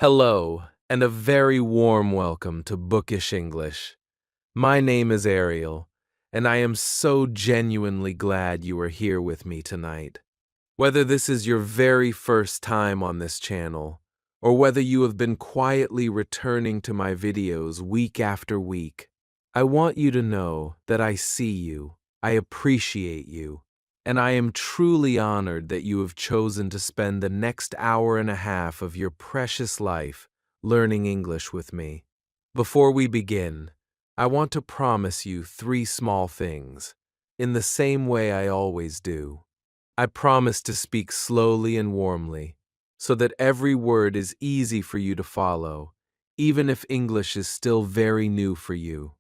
Hello, and a very warm welcome to Bookish English. My name is Ariel, and I am so genuinely glad you are here with me tonight. Whether this is your very first time on this channel, or whether you have been quietly returning to my videos week after week, I want you to know that I see you, I appreciate you, and I am truly honored that you have chosen to spend the next hour and a half of your precious life learning English with me. Before we begin, I want to promise you three small things, in the same way I always do. I promise to speak slowly and warmly, so that every word is easy for you to follow, even if English is still very new for you.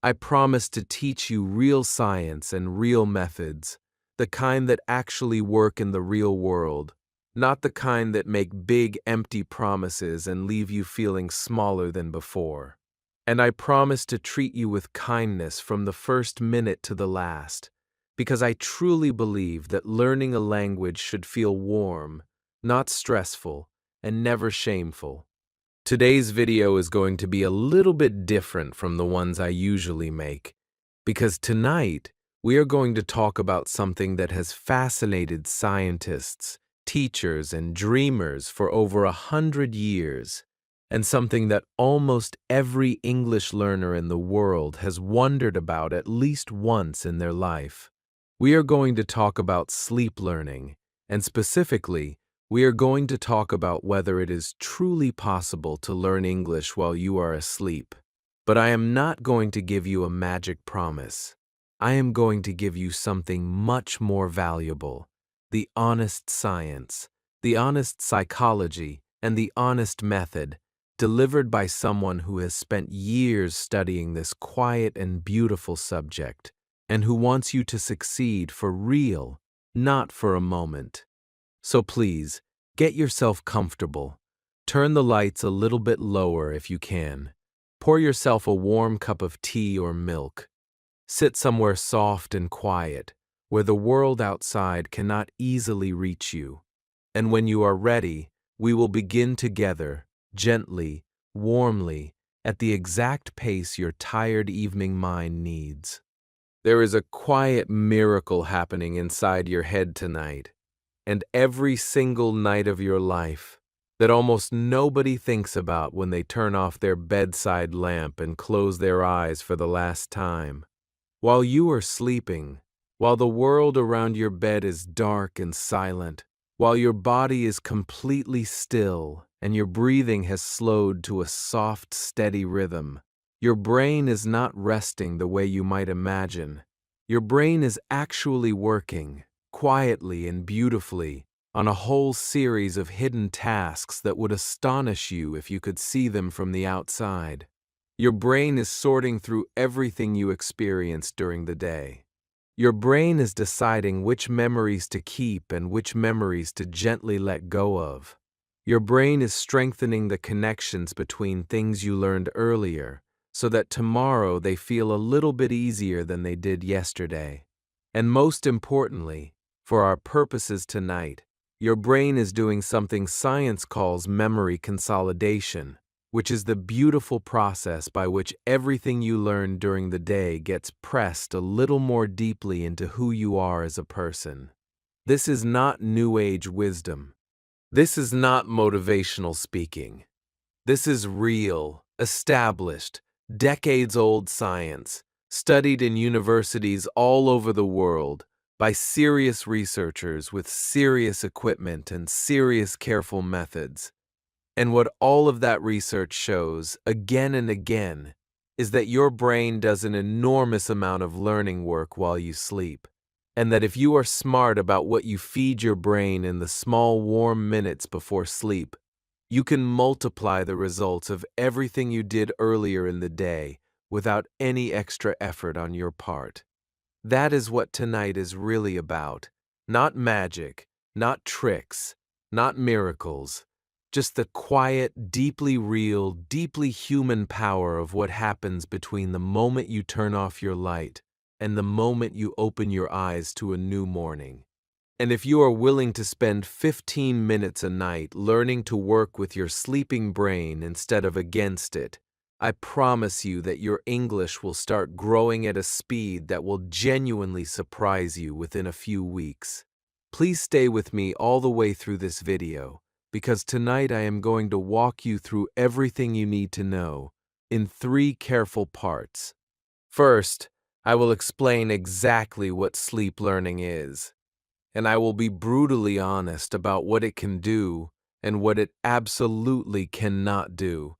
I promise to teach you real science and real methods, the kind that actually work in the real world, not the kind that make big, empty promises and leave you feeling smaller than before. And I promise to treat you with kindness from the first minute to the last, because I truly believe that learning a language should feel warm, not stressful, and never shameful. Today's video is going to be a little bit different from the ones I usually make, because tonight we are going to talk about something that has fascinated scientists, teachers, and dreamers for over 100 years, and something that almost every English learner in the world has wondered about at least once in their life. We are going to talk about sleep learning, and specifically, we are going to talk about whether it is truly possible to learn English while you are asleep. But I am not going to give you a magic promise. I am going to give you something much more valuable: the honest science, the honest psychology, and the honest method, delivered by someone who has spent years studying this quiet and beautiful subject, and who wants you to succeed for real, not for a moment. So please, get yourself comfortable. Turn the lights a little bit lower if you can. Pour yourself a warm cup of tea or milk. Sit somewhere soft and quiet, where the world outside cannot easily reach you. And when you are ready, we will begin together, gently, warmly, at the exact pace your tired evening mind needs. There is a quiet miracle happening inside your head tonight, and every single night of your life, that almost nobody thinks about when they turn off their bedside lamp and close their eyes for the last time. While you are sleeping, while the world around your bed is dark and silent, while your body is completely still and your breathing has slowed to a soft, steady rhythm, your brain is not resting the way you might imagine. Your brain is actually working, quietly and beautifully, on a whole series of hidden tasks that would astonish you if you could see them from the outside. Your brain is sorting through everything you experienced during the day. Your brain is deciding which memories to keep and which memories to gently let go of. Your brain is strengthening the connections between things you learned earlier, so that tomorrow they feel a little bit easier than they did yesterday. And most importantly, for our purposes tonight, your brain is doing something science calls memory consolidation, which is the beautiful process by which everything you learned during the day gets pressed a little more deeply into who you are as a person. This is not New Age wisdom. This is not motivational speaking. This is real, established, decades-old science, studied in universities all over the world by serious researchers with serious equipment and serious careful methods. And what all of that research shows, again and again, is that your brain does an enormous amount of learning work while you sleep, and that if you are smart about what you feed your brain in the small warm minutes before sleep, you can multiply the results of everything you did earlier in the day without any extra effort on your part. That is what tonight is really about. Not magic, not tricks, not miracles. Just the quiet, deeply real, deeply human power of what happens between the moment you turn off your light and the moment you open your eyes to a new morning. And if you are willing to spend 15 minutes a night learning to work with your sleeping brain instead of against it, I promise you that your English will start growing at a speed that will genuinely surprise you within a few weeks. Please stay with me all the way through this video, because tonight I am going to walk you through everything you need to know in 3 careful parts. First, I will explain exactly what sleep learning is, and I will be brutally honest about what it can do and what it absolutely cannot do,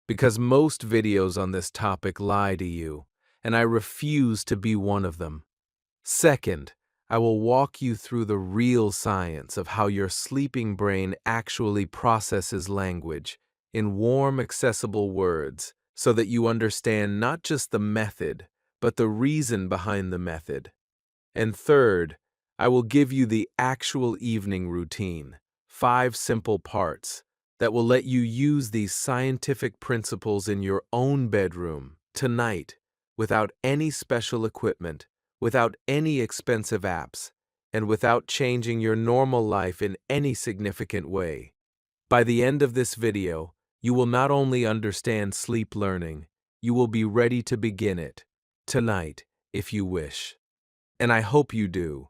because most videos on this topic lie to you, and I refuse to be one of them. Second, I will walk you through the real science of how your sleeping brain actually processes language in warm, accessible words so that you understand not just the method, but the reason behind the method. And third, I will give you the actual evening routine, 5 simple parts that will let you use these scientific principles in your own bedroom tonight without any special equipment, without any expensive apps, and without changing your normal life in any significant way. By the end of this video, you will not only understand sleep learning, you will be ready to begin it tonight if you wish. And I hope you do.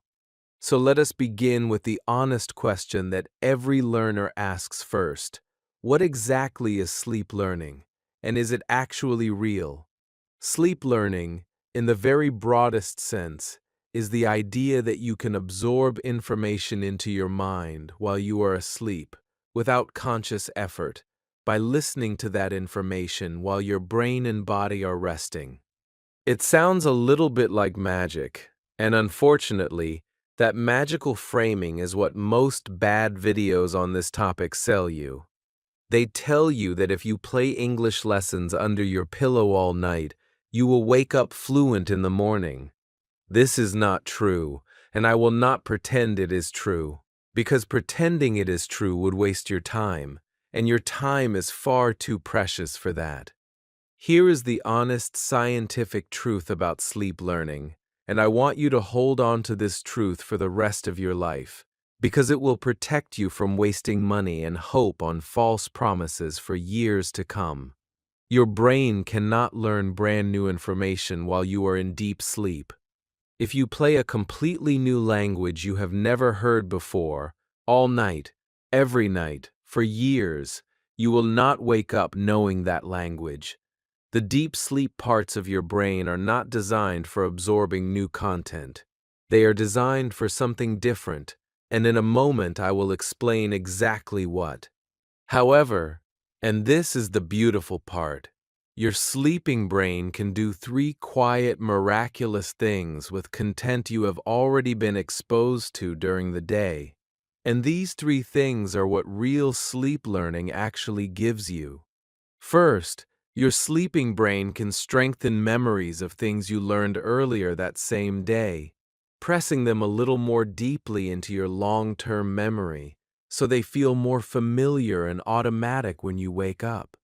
So let us begin with the honest question that every learner asks first. What exactly is sleep learning, and is it actually real? Sleep learning, in the very broadest sense, is the idea that you can absorb information into your mind while you are asleep, without conscious effort, by listening to that information while your brain and body are resting. It sounds a little bit like magic, and unfortunately, that magical framing is what most bad videos on this topic sell you. They tell you that if you play English lessons under your pillow all night, you will wake up fluent in the morning. This is not true, and I will not pretend it is true, because pretending it is true would waste your time, and your time is far too precious for that. Here is the honest scientific truth about sleep learning, and I want you to hold on to this truth for the rest of your life, because it will protect you from wasting money and hope on false promises for years to come. Your brain cannot learn brand new information while you are in deep sleep. If you play a completely new language you have never heard before, all night, every night, for years, you will not wake up knowing that language. The deep sleep parts of your brain are not designed for absorbing new content. They are designed for something different, and in a moment I will explain exactly what. However, and this is the beautiful part, your sleeping brain can do 3 quiet, miraculous things with content you have already been exposed to during the day. And these 3 things are what real sleep learning actually gives you. First, your sleeping brain can strengthen memories of things you learned earlier that same day, pressing them a little more deeply into your long-term memory, so they feel more familiar and automatic when you wake up.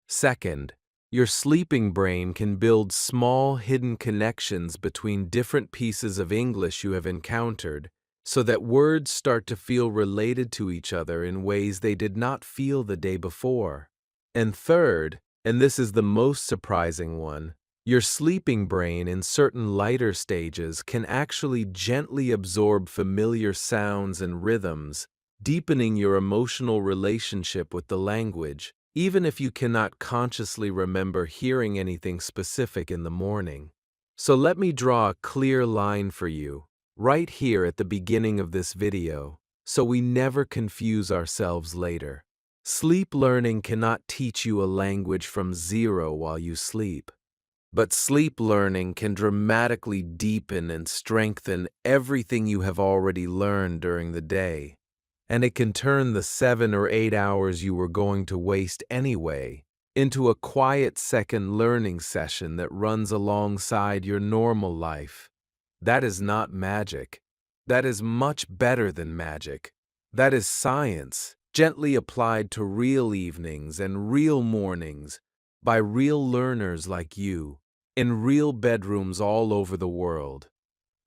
Second, your sleeping brain can build small hidden connections between different pieces of English you have encountered, so that words start to feel related to each other in ways they did not feel the day before. And third, and this is the most surprising one, your sleeping brain in certain lighter stages can actually gently absorb familiar sounds and rhythms, deepening your emotional relationship with the language, even if you cannot consciously remember hearing anything specific in the morning. So let me draw a clear line for you, right here at the beginning of this video, so we never confuse ourselves later. Sleep learning cannot teach you a language from zero while you sleep. But sleep learning can dramatically deepen and strengthen everything you have already learned during the day. And it can turn the 7 or 8 hours you were going to waste anyway into a quiet second learning session that runs alongside your normal life. That is not magic. That is much better than magic. That is science, gently applied to real evenings and real mornings by real learners like you, in real bedrooms all over the world.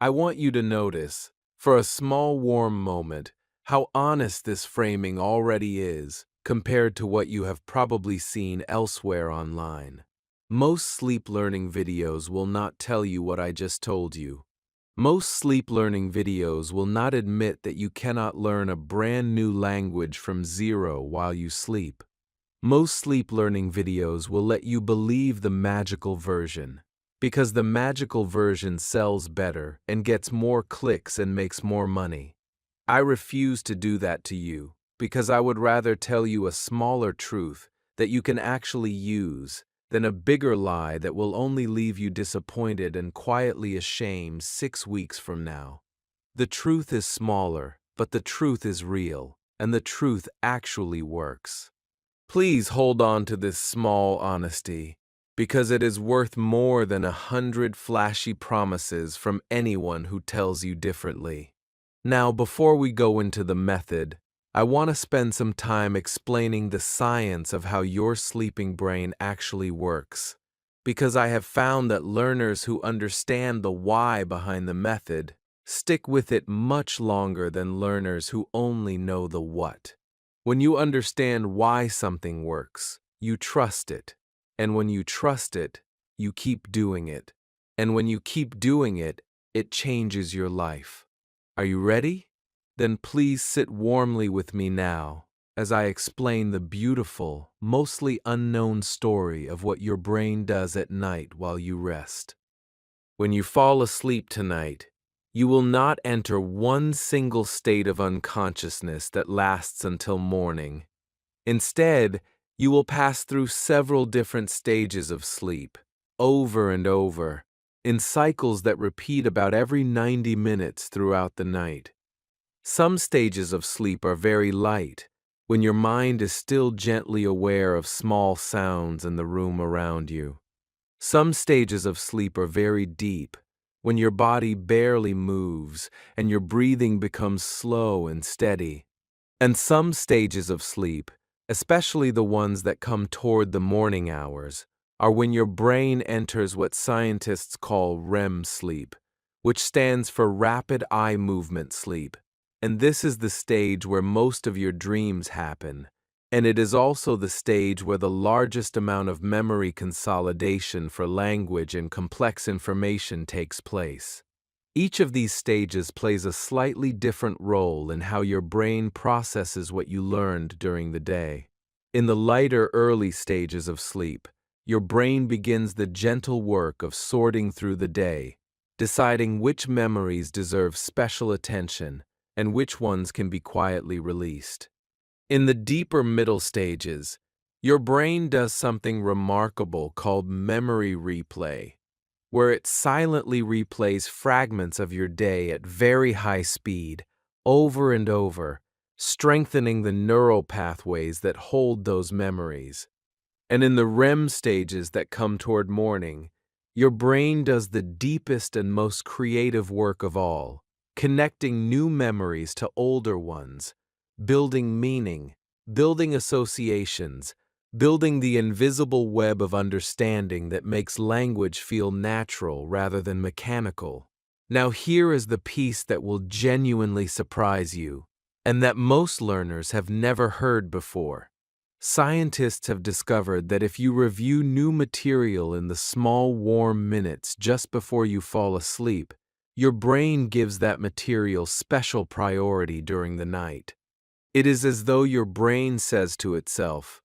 I want you to notice For a small warm moment, how honest this framing already is compared to what you have probably seen elsewhere online. Most sleep learning videos will not tell you what I just told you. Most sleep learning videos will not admit that you cannot learn a brand new language from zero while you sleep. Most sleep learning videos will let you believe the magical version, because the magical version sells better and gets more clicks and makes more money. I refuse to do that to you, because I would rather tell you a smaller truth that you can actually use than a bigger lie that will only leave you disappointed and quietly ashamed 6 weeks from now. The truth is smaller, but the truth is real, and the truth actually works. Please hold on to this small honesty, because it is worth more than 100 flashy promises from anyone who tells you differently. Now, before we go into the method, I want to spend some time explaining the science of how your sleeping brain actually works, because I have found that learners who understand the why behind the method stick with it much longer than learners who only know the what. When you understand why something works, you trust it, and when you trust it, you keep doing it, and when you keep doing it, it changes your life. Are you ready? Then please sit warmly with me now as I explain the beautiful, mostly unknown story of what your brain does at night while you rest. When you fall asleep tonight, you will not enter one single state of unconsciousness that lasts until morning. Instead, you will pass through several different stages of sleep, over and over, in cycles that repeat about every 90 minutes throughout the night. Some stages of sleep are very light, when your mind is still gently aware of small sounds in the room around you. Some stages of sleep are very deep, when your body barely moves and your breathing becomes slow and steady. And some stages of sleep, especially the ones that come toward the morning hours, are when your brain enters what scientists call REM sleep, which stands for rapid eye movement sleep. And this is the stage where most of your dreams happen, and it is also the stage where the largest amount of memory consolidation for language and complex information takes place. Each of these stages plays a slightly different role in how your brain processes what you learned during the day. In the lighter early stages of sleep, your brain begins the gentle work of sorting through the day, deciding which memories deserve special attention and which ones can be quietly released. In the deeper middle stages, your brain does something remarkable called memory replay, where it silently replays fragments of your day at very high speed, over and over, strengthening the neural pathways that hold those memories. And in the REM stages that come toward morning, your brain does the deepest and most creative work of all, connecting new memories to older ones, building meaning, building associations, building the invisible web of understanding that makes language feel natural rather than mechanical. Now here is the piece that will genuinely surprise you, and that most learners have never heard before. Scientists have discovered that if you review new material in the small warm minutes just before you fall asleep, your brain gives that material special priority during the night. It is as though your brain says to itself,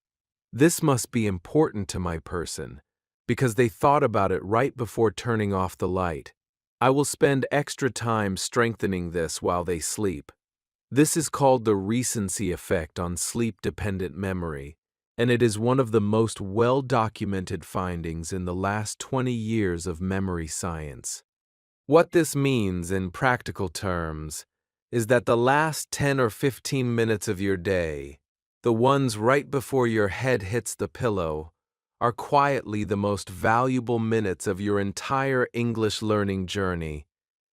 "This must be important to my person, because they thought about it right before turning off the light. I will spend extra time strengthening this while they sleep." This is called the recency effect on sleep-dependent memory, and it is one of the most well-documented findings in the last 20 years of memory science. What this means in practical terms is that the last 10 or 15 minutes of your day, the ones right before your head hits the pillow, are quietly the most valuable minutes of your entire English learning journey,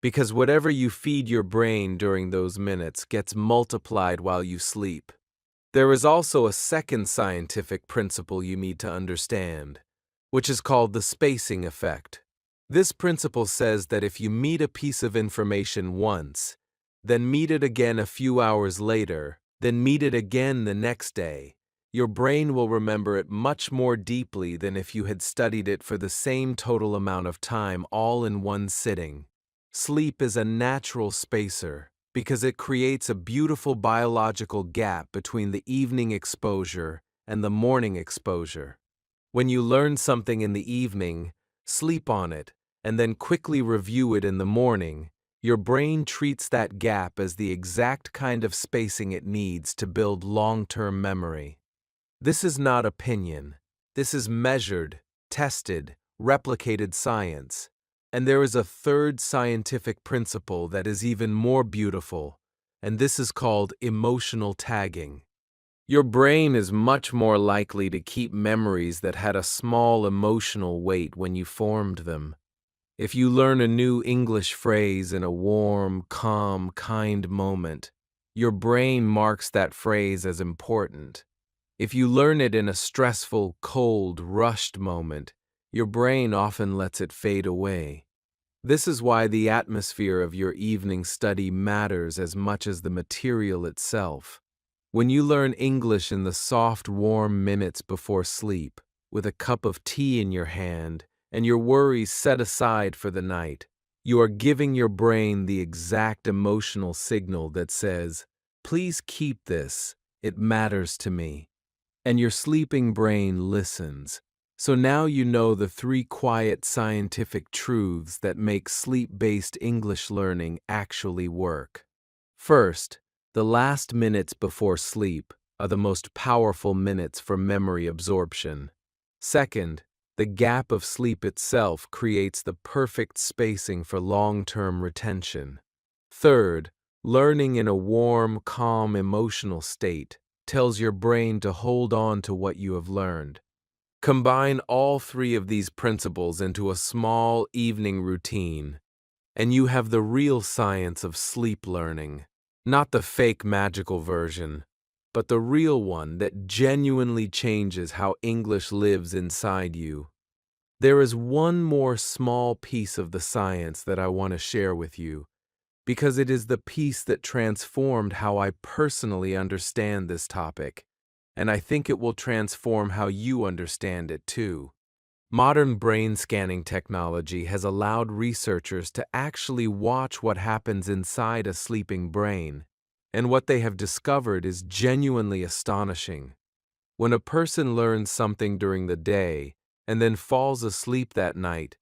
because whatever you feed your brain during those minutes gets multiplied while you sleep. There is also a second scientific principle you need to understand, which is called the spacing effect. This principle says that if you meet a piece of information once, then meet it again a few hours later, then meet it again the next day, your brain will remember it much more deeply than if you had studied it for the same total amount of time all in one sitting. Sleep is a natural spacer because it creates a beautiful biological gap between the evening exposure and the morning exposure. When you learn something in the evening, sleep on it, and then quickly review it in the morning, your brain treats that gap as the exact kind of spacing it needs to build long-term memory. This is not opinion. This is measured, tested, replicated science. And there is a third scientific principle that is even more beautiful, and this is called emotional tagging. Your brain is much more likely to keep memories that had a small emotional weight when you formed them. If you learn a new English phrase in a warm, calm, kind moment, your brain marks that phrase as important. If you learn it in a stressful, cold, rushed moment, your brain often lets it fade away. This is why the atmosphere of your evening study matters as much as the material itself. When you learn English in the soft, warm minutes before sleep, with a cup of tea in your hand and your worries set aside for the night, you are giving your brain the exact emotional signal that says, "Please keep this, it matters to me." And your sleeping brain listens. So now you know the three quiet scientific truths that make sleep-based English learning actually work. First, the last minutes before sleep are the most powerful minutes for memory absorption. Second, the gap of sleep itself creates the perfect spacing for long-term retention. Third, learning in a warm, calm emotional state tells your brain to hold on to what you have learned. Combine all three of these principles into a small evening routine, and you have the real science of sleep learning. Not the fake magical version, but the real one that genuinely changes how English lives inside you. There is one more small piece of the science that I want to share with you, because it is the piece that transformed how I personally understand this topic, and I think it will transform how you understand it too. Modern brain scanning technology has allowed researchers to actually watch what happens inside a sleeping brain, and what they have discovered is genuinely astonishing. When a person learns something during the day and then falls asleep that night,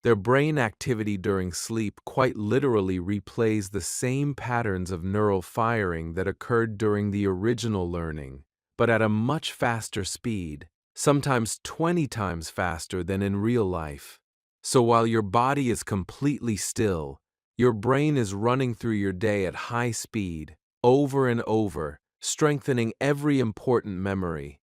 their brain activity during sleep quite literally replays the same patterns of neural firing that occurred during the original learning, but at a much faster speed, sometimes 20 times faster than in real life. So while your body is completely still, your brain is running through your day at high speed, over and over, strengthening every important memory.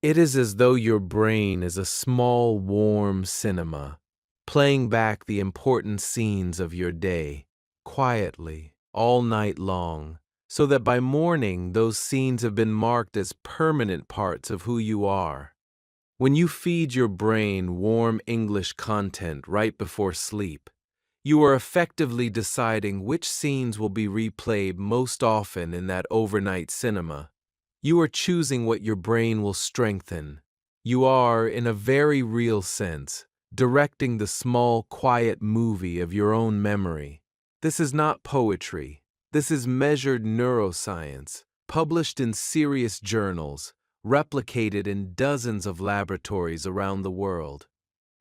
It is as though your brain is a small, warm cinema, playing back the important scenes of your day, quietly, all night long, so that by morning those scenes have been marked as permanent parts of who you are. When you feed your brain warm English content right before sleep, you are effectively deciding which scenes will be replayed most often in that overnight cinema. You are choosing what your brain will strengthen. You are, in a very real sense, directing the small, quiet movie of your own memory. This is not poetry. This is measured neuroscience, published in serious journals, replicated in dozens of laboratories around the world.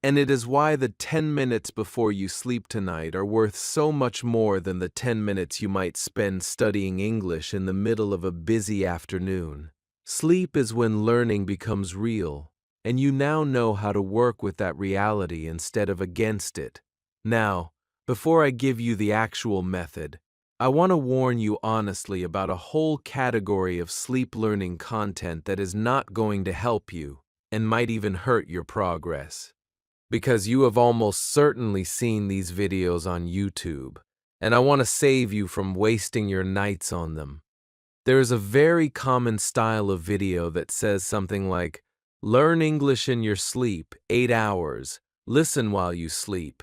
And it is why the 10 minutes before you sleep tonight are worth so much more than the 10 minutes you might spend studying English in the middle of a busy afternoon. Sleep is when learning becomes real, and you now know how to work with that reality instead of against it. Now, before I give you the actual method, I want to warn you honestly about a whole category of sleep learning content that is not going to help you and might even hurt your progress. Because you have almost certainly seen these videos on YouTube, and I want to save you from wasting your nights on them. There is a very common style of video that says something like, "Learn English in your sleep, 8 hours, listen while you sleep."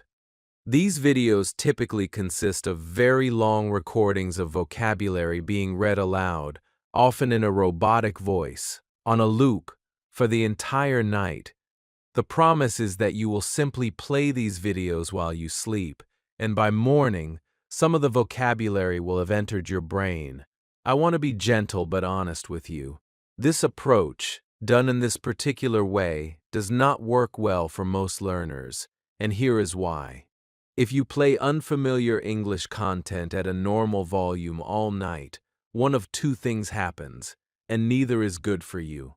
These videos typically consist of very long recordings of vocabulary being read aloud, often in a robotic voice, on a loop, for the entire night. The promise is that you will simply play these videos while you sleep, and by morning, some of the vocabulary will have entered your brain. I want to be gentle but honest with you. This approach, done in this particular way, does not work well for most learners, and here is why. If you play unfamiliar English content at a normal volume all night, one of two things happens, and neither is good for you.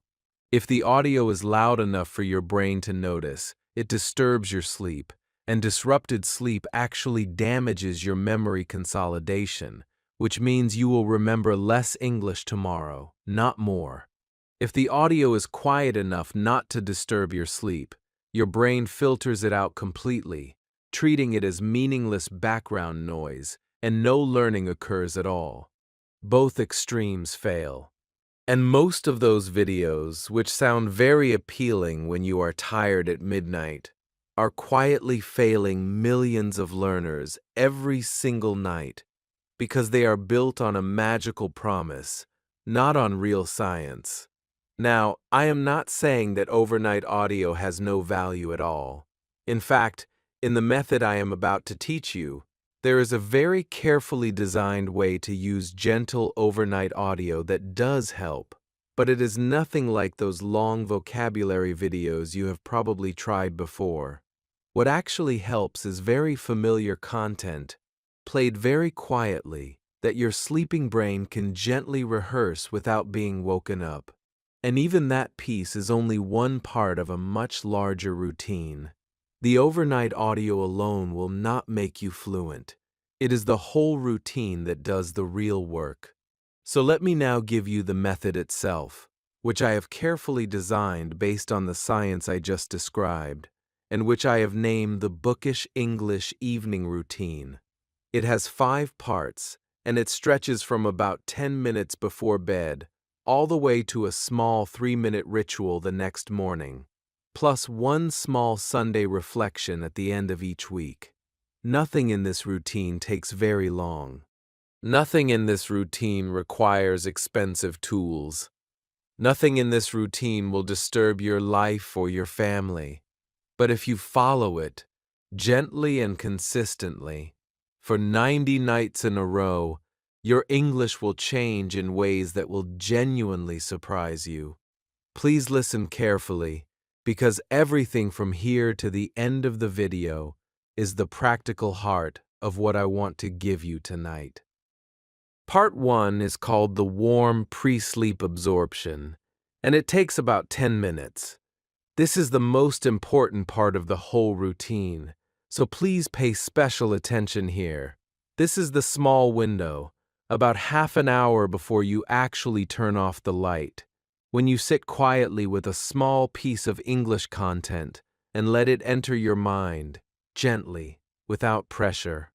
If the audio is loud enough for your brain to notice, it disturbs your sleep, and disrupted sleep actually damages your memory consolidation, which means you will remember less English tomorrow, not more. If the audio is quiet enough not to disturb your sleep, your brain filters it out completely, treating it as meaningless background noise, and no learning occurs at all. Both extremes fail. And most of those videos, which sound very appealing when you are tired at midnight, are quietly failing millions of learners every single night because they are built on a magical promise, not on real science. Now, I am not saying that overnight audio has no value at all. In fact, in the method I am about to teach you, there is a very carefully designed way to use gentle overnight audio that does help, but it is nothing like those long vocabulary videos you have probably tried before. What actually helps is very familiar content, played very quietly, that your sleeping brain can gently rehearse without being woken up. And even that piece is only one part of a much larger routine. The overnight audio alone will not make you fluent. It is the whole routine that does the real work. So let me now give you the method itself, which I have carefully designed based on the science I just described, and which I have named the Bookish English Evening Routine. It has 5 parts, and it stretches from about 10 minutes before bed all the way to a small 3-minute ritual the next morning, plus one small Sunday reflection at the end of each week. Nothing in this routine takes very long. Nothing in this routine requires expensive tools. Nothing in this routine will disturb your life or your family. But if you follow it, gently and consistently, for 90 nights in a row, your English will change in ways that will genuinely surprise you. Please listen carefully, because everything from here to the end of the video is the practical heart of what I want to give you tonight. Part 1 is called the warm pre-sleep absorption, and it takes about 10 minutes. This is the most important part of the whole routine, so please pay special attention here. This is the small window, about half an hour before you actually turn off the light, when you sit quietly with a small piece of English content and let it enter your mind, gently, without pressure.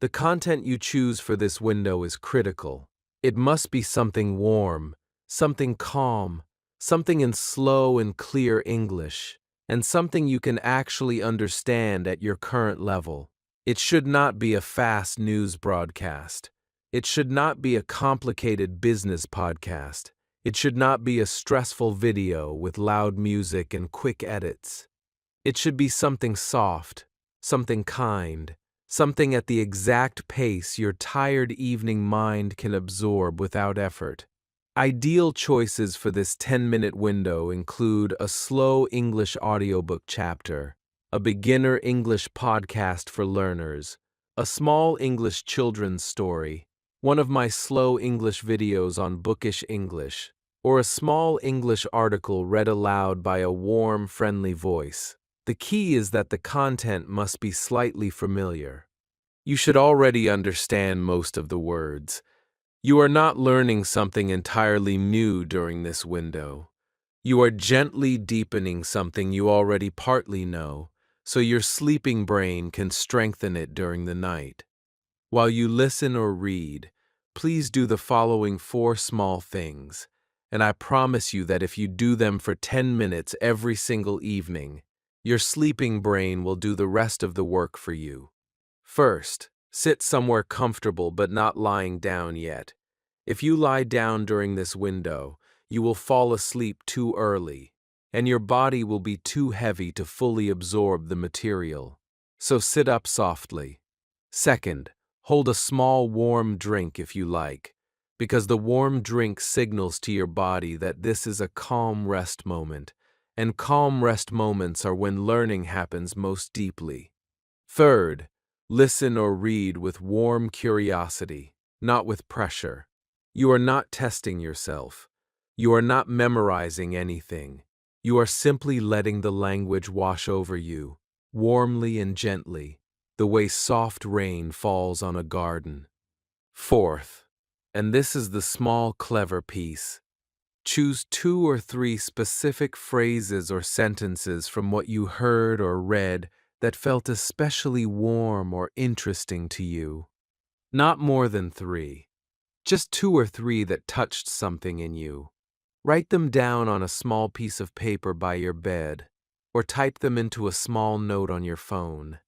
The content you choose for this window is critical. It must be something warm, something calm, something in slow and clear English, and something you can actually understand at your current level. It should not be a fast news broadcast. It should not be a complicated business podcast. It should not be a stressful video with loud music and quick edits. It should be something soft, something kind, something at the exact pace your tired evening mind can absorb without effort. Ideal choices for this 10-minute window include a slow English audiobook chapter, a beginner English podcast for learners, a small English children's story, one of my slow English videos on Bookish English, or a small English article read aloud by a warm, friendly voice. The key is that the content must be slightly familiar. You should already understand most of the words. You are not learning something entirely new during this window. You are gently deepening something you already partly know, so your sleeping brain can strengthen it during the night. While you listen or read, please do the following 4 small things, and I promise you that if you do them for 10 minutes every single evening, your sleeping brain will do the rest of the work for you. First, sit somewhere comfortable but not lying down yet. If you lie down during this window, you will fall asleep too early, and your body will be too heavy to fully absorb the material. So sit up softly. Second, hold a small warm drink if you like, because the warm drink signals to your body that this is a calm rest moment, and calm rest moments are when learning happens most deeply. Third, listen or read with warm curiosity, not with pressure. You are not testing yourself. You are not memorizing anything. You are simply letting the language wash over you, warmly and gently, the way soft rain falls on a garden. Fourth, and this is the small clever piece, choose 2 or 3 specific phrases or sentences from what you heard or read that felt especially warm or interesting to you. Not more than 3. Just 2 or 3 that touched something in you. Write them down on a small piece of paper by your bed, or type them into a small note on your phone.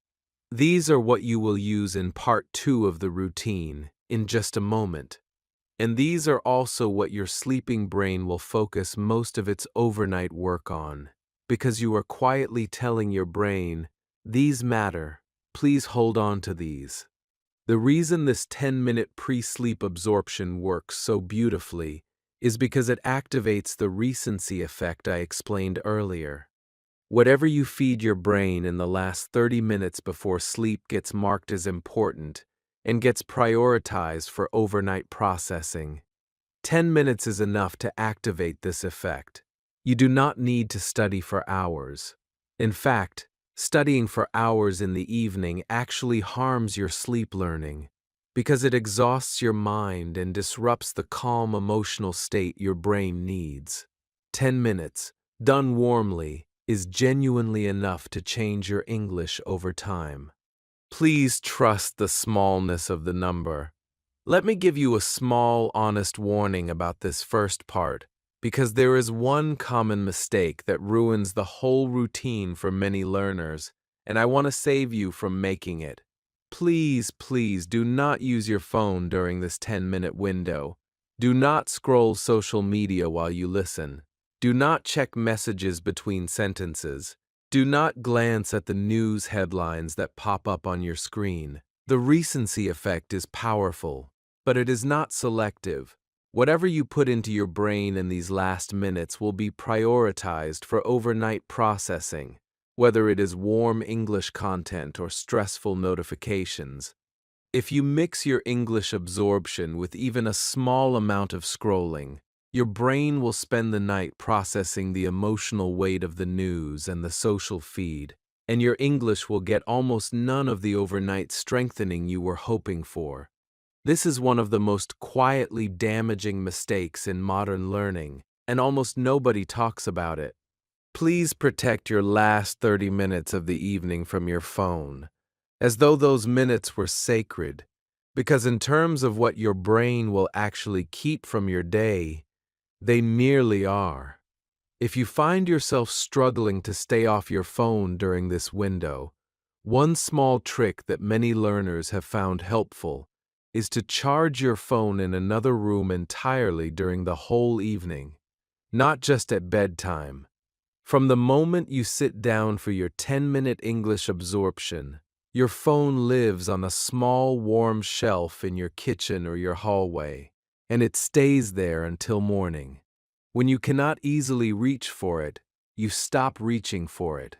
These are what you will use in part 2 of the routine, in just a moment. And these are also what your sleeping brain will focus most of its overnight work on, because you are quietly telling your brain, these matter, please hold on to these. The reason this 10-minute pre-sleep absorption works so beautifully is because it activates the recency effect I explained earlier. Whatever you feed your brain in the last 30 minutes before sleep gets marked as important and gets prioritized for overnight processing. 10 minutes is enough to activate this effect. You do not need to study for hours. In fact, studying for hours in the evening actually harms your sleep learning because it exhausts your mind and disrupts the calm emotional state your brain needs. 10 minutes, done warmly, is genuinely enough to change your English over time. Please trust the smallness of the number. Let me give you a small, honest warning about this first part, because there is one common mistake that ruins the whole routine for many learners, and I want to save you from making it. Please, please do not use your phone during this 10-minute window. Do not scroll social media while you listen. Do not check messages between sentences. Do not glance at the news headlines that pop up on your screen. The recency effect is powerful, but it is not selective. Whatever you put into your brain in these last minutes will be prioritized for overnight processing, whether it is warm English content or stressful notifications. If you mix your English absorption with even a small amount of scrolling, your brain will spend the night processing the emotional weight of the news and the social feed, and your English will get almost none of the overnight strengthening you were hoping for. This is one of the most quietly damaging mistakes in modern learning, and almost nobody talks about it. Please protect your last 30 minutes of the evening from your phone, as though those minutes were sacred, because in terms of what your brain will actually keep from your day, they merely are. If you find yourself struggling to stay off your phone during this window, one small trick that many learners have found helpful is to charge your phone in another room entirely during the whole evening, not just at bedtime. From the moment you sit down for your 10-minute English absorption, your phone lives on a small warm shelf in your kitchen or your hallway, and it stays there until morning. When you cannot easily reach for it, you stop reaching for it,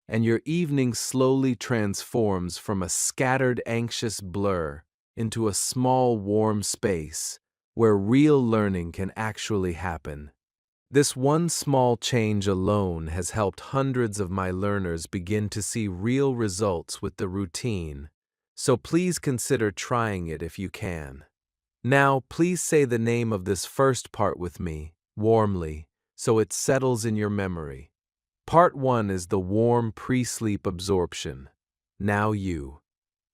and your evening slowly transforms from a scattered, anxious blur into a small, warm space where real learning can actually happen. This one small change alone has helped hundreds of my learners begin to see real results with the routine, so please consider trying it if you can. Now, please say the name of this first part with me, warmly, so it settles in your memory. Part 1 is the warm pre-sleep absorption. Now you.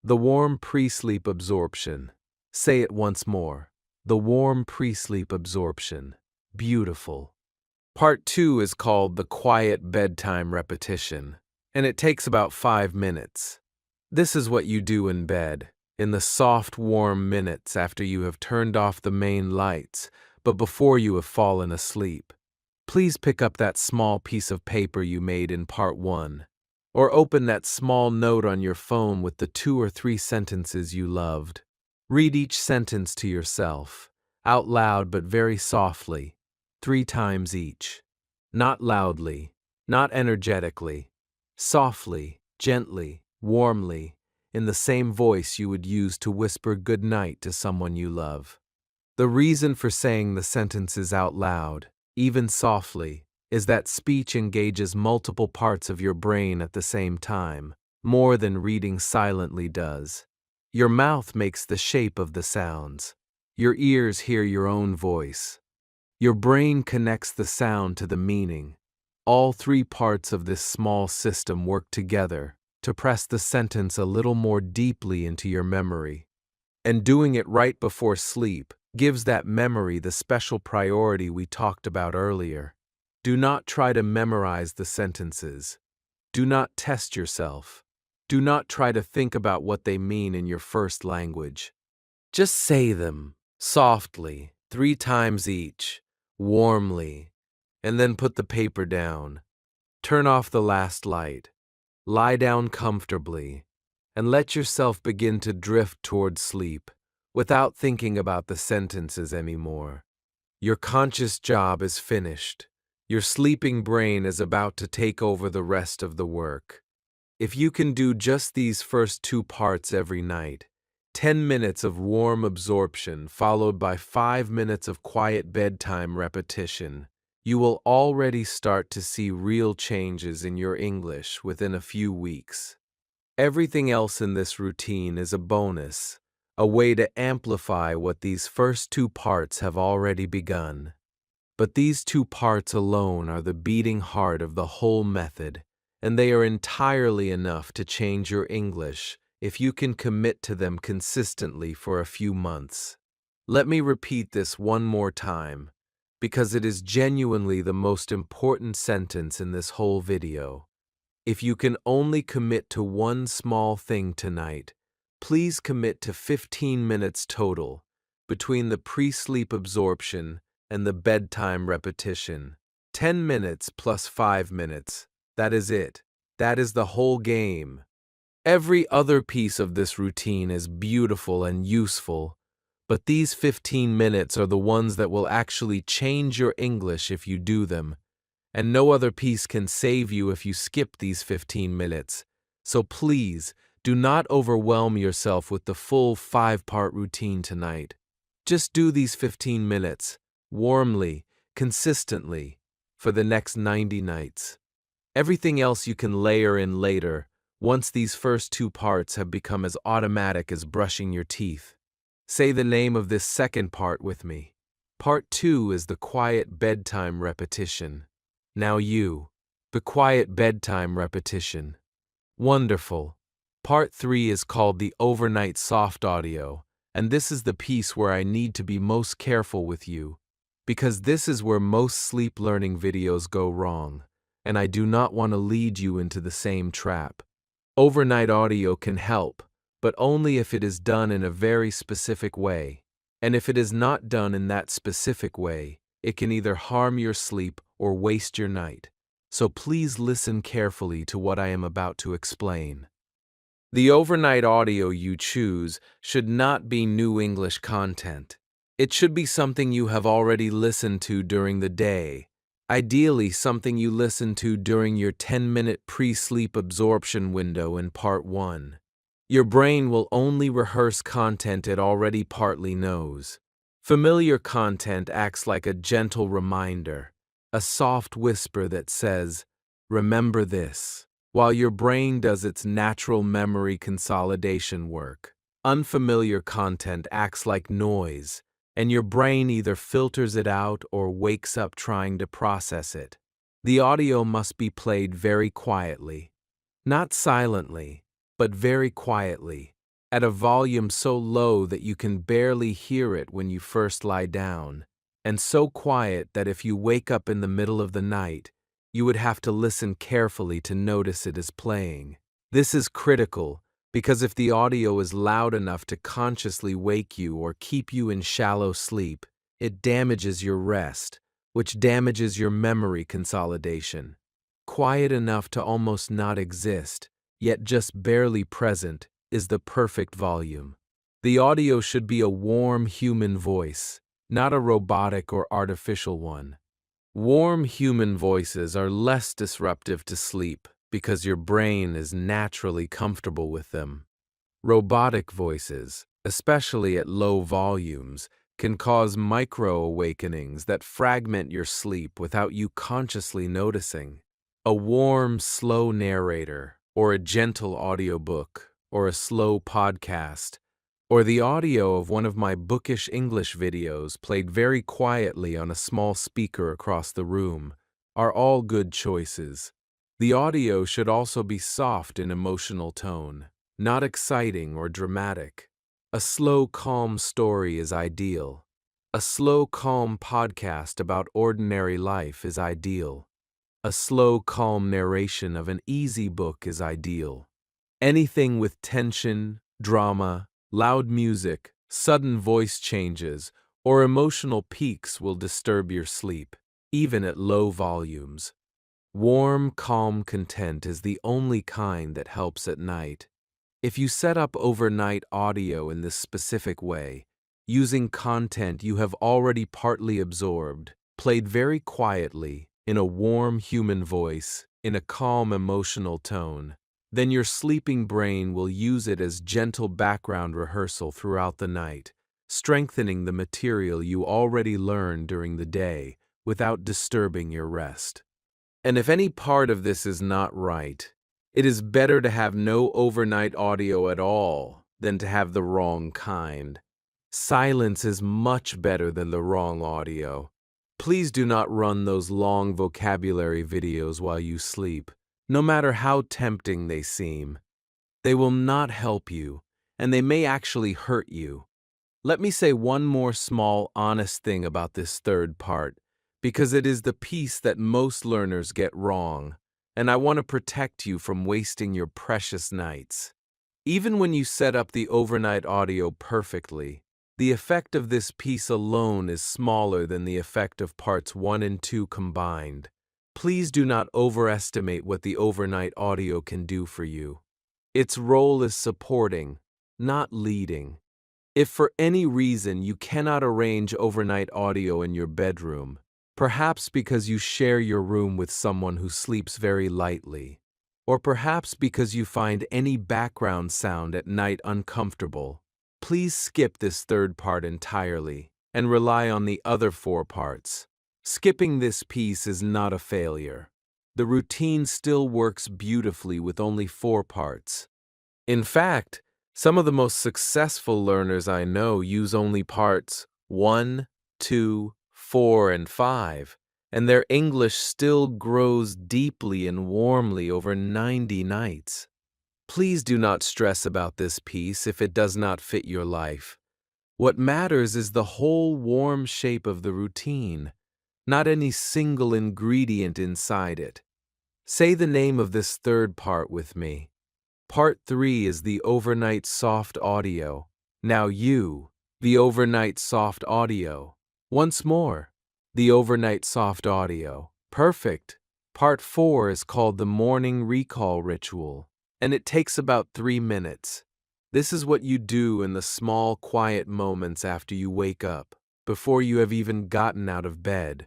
The warm pre-sleep absorption. Say it once more. The warm pre-sleep absorption. Beautiful. Part 2 is called the quiet bedtime repetition, and it takes about 5 minutes. This is what you do in bed, in the soft, warm minutes after you have turned off the main lights, but before you have fallen asleep. Please pick up that small piece of paper you made in part 1, or open that small note on your phone with the 2 or 3 sentences you loved. Read each sentence to yourself, out loud but very softly, 3 times each. Not loudly, not energetically, softly, gently, warmly, in the same voice you would use to whisper good night to someone you love. The reason for saying the sentences out loud, even softly, is that speech engages multiple parts of your brain at the same time, more than reading silently does. Your mouth makes the shape of the sounds. Your ears hear your own voice. Your brain connects the sound to the meaning. All 3 parts of this small system work together to press the sentence a little more deeply into your memory. And doing it right before sleep gives that memory the special priority we talked about earlier. Do not try to memorize the sentences. Do not test yourself. Do not try to think about what they mean in your first language. Just say them, softly, 3 times each, warmly, and then put the paper down. Turn off the last light. Lie down comfortably, and let yourself begin to drift toward sleep without thinking about the sentences anymore. Your conscious job is finished. Your sleeping brain is about to take over the rest of the work. If you can do just these first 2 parts every night, 10 minutes of warm absorption followed by 5 minutes of quiet bedtime repetition, you will already start to see real changes in your English within a few weeks. Everything else in this routine is a bonus, a way to amplify what these first 2 parts have already begun. But these 2 parts alone are the beating heart of the whole method, and they are entirely enough to change your English if you can commit to them consistently for a few months. Let me repeat this one more time, because it is genuinely the most important sentence in this whole video. If you can only commit to one small thing tonight, please commit to 15 minutes total between the pre-sleep absorption and the bedtime repetition. 10 minutes plus 5 minutes. That is it. That is the whole game. Every other piece of this routine is beautiful and useful, but these 15 minutes are the ones that will actually change your English if you do them, and no other piece can save you if you skip these 15 minutes. So please, do not overwhelm yourself with the full 5-part routine tonight. Just do these 15 minutes, warmly, consistently, for the next 90 nights. Everything else you can layer in later, once these first 2 parts have become as automatic as brushing your teeth. Say the name of this second part with me. Part 2 is the quiet bedtime repetition. Now the quiet bedtime repetition. Wonderful. Part 3 is called the overnight soft audio, and this is the piece where I need to be most careful with you, because this is where most sleep learning videos go wrong, and I do not want to lead you into the same trap. Overnight audio can help, but only if it is done in a very specific way, and if it is not done in that specific way, it can either harm your sleep or waste your night. So please listen carefully to what I am about to explain. The overnight audio you choose should not be new English content. It should be something you have already listened to during the day, ideally something you listened to during your 10-minute pre-sleep absorption window in part 1. Your brain will only rehearse content it already partly knows. Familiar content acts like a gentle reminder, a soft whisper that says, "Remember this," while your brain does its natural memory consolidation work. Unfamiliar content acts like noise, and your brain either filters it out or wakes up trying to process it. The audio must be played very quietly, not silently, but very quietly, at a volume so low that you can barely hear it when you first lie down, and so quiet that if you wake up in the middle of the night, you would have to listen carefully to notice it is playing. This is critical Because if the audio is loud enough to consciously wake you or keep you in shallow sleep, it damages your rest, which damages your memory consolidation. Quiet enough to almost not exist, yet just barely present, is the perfect volume. The audio should be a warm human voice, not a robotic or artificial one. Warm human voices are less disruptive to sleep because your brain is naturally comfortable with them. Robotic voices, especially at low volumes, can cause micro-awakenings that fragment your sleep without you consciously noticing. A warm, slow narrator, or a gentle audiobook, or a slow podcast, or the audio of one of my bookish English videos played very quietly on a small speaker across the room, are all good choices. The audio should also be soft in emotional tone, not exciting or dramatic. A slow, calm story is ideal. A slow, calm podcast about ordinary life is ideal. A slow, calm narration of an easy book is ideal. Anything with tension, drama, loud music, sudden voice changes, or emotional peaks will disturb your sleep, even at low volumes. Warm, calm content is the only kind that helps at night. If you set up overnight audio in this specific way, using content you have already partly absorbed, played very quietly, in a warm human voice, in a calm emotional tone, then your sleeping brain will use it as gentle background rehearsal throughout the night, strengthening the material you already learned during the day without disturbing your rest. And if any part of this is not right, it is better to have no overnight audio at all than to have the wrong kind. Silence is much better than the wrong audio. Please do not run those long vocabulary videos while you sleep, no matter how tempting they seem. They will not help you, and they may actually hurt you. Let me say one more small, honest thing about this third part, because it is the piece that most learners get wrong, and I want to protect you from wasting your precious nights. Even when you set up the overnight audio perfectly, the effect of this piece alone is smaller than the effect of parts 1 and 2 combined. Please do not overestimate what the overnight audio can do for you. Its role is supporting, not leading. If for any reason you cannot arrange overnight audio in your bedroom, perhaps because you share your room with someone who sleeps very lightly, or perhaps because you find any background sound at night uncomfortable, please skip this third part entirely and rely on the other 4 parts. Skipping this piece is not a failure. The routine still works beautifully with only 4 parts. In fact, some of the most successful learners I know use only parts 1, 2, 4, and 5, and their English still grows deeply and warmly over 90 nights. Please do not stress about this piece if it does not fit your life. What matters is the whole warm shape of the routine, not any single ingredient inside it. Say the name of this third part with me. Part 3 is the overnight soft audio. Now you, the overnight soft audio. Once more, the overnight soft audio. Perfect. Part 4 is called the morning recall ritual, and it takes about 3 minutes. This is what you do in the small, quiet moments after you wake up, before you have even gotten out of bed,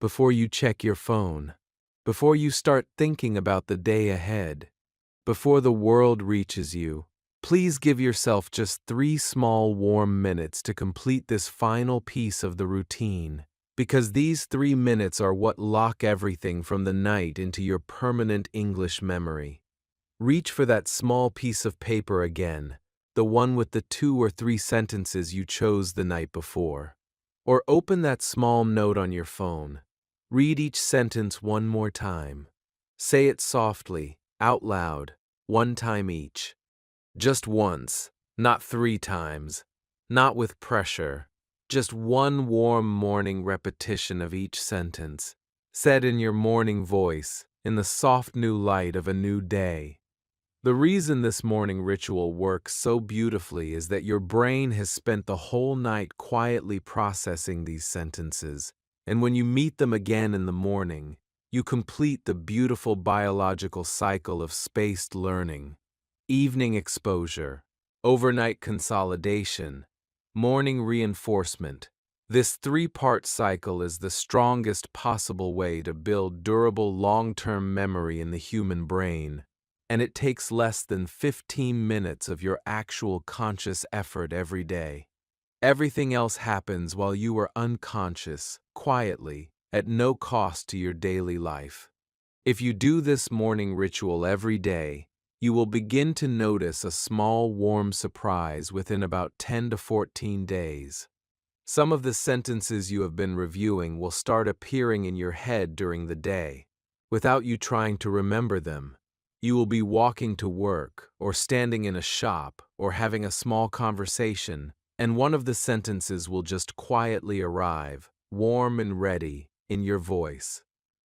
before you check your phone, before you start thinking about the day ahead. Before the world reaches you, please give yourself just 3 small warm minutes to complete this final piece of the routine, because these 3 minutes are what lock everything from the night into your permanent English memory. Reach for that small piece of paper again, the one with the 2 or 3 sentences you chose the night before. Or open that small note on your phone. Read each sentence one more time. Say it softly, out loud, 1 time each. Just once, not 3 times, not with pressure. Just one warm morning repetition of each sentence, said in your morning voice, in the soft new light of a new day. The reason this morning ritual works so beautifully is that your brain has spent the whole night quietly processing these sentences, and when you meet them again in the morning, you complete the beautiful biological cycle of spaced learning: evening exposure, overnight consolidation, morning reinforcement. This three-part cycle is the strongest possible way to build durable long-term memory in the human brain, and it takes less than 15 minutes of your actual conscious effort every day. Everything else happens while you are unconscious, quietly, at no cost to your daily life. If you do this morning ritual every day, you will begin to notice a small warm surprise within about 10 to 14 days. Some of the sentences you have been reviewing will start appearing in your head during the day, without you trying to remember them. You will be walking to work, or standing in a shop, or having a small conversation, and one of the sentences will just quietly arrive, warm and ready, in your voice.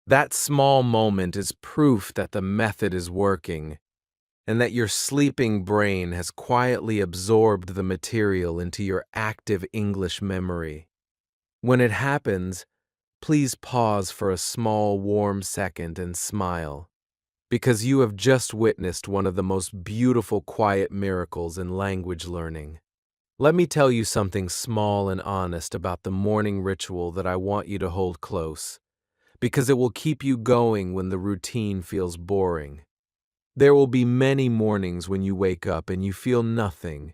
That small moment is proof that the method is working, and that your sleeping brain has quietly absorbed the material into your active English memory. When it happens, please pause for a small, warm second and smile, because you have just witnessed one of the most beautiful quiet miracles in language learning. Let me tell you something small and honest about the morning ritual that I want you to hold close, because it will keep you going when the routine feels boring. There will be many mornings when you wake up and you feel nothing.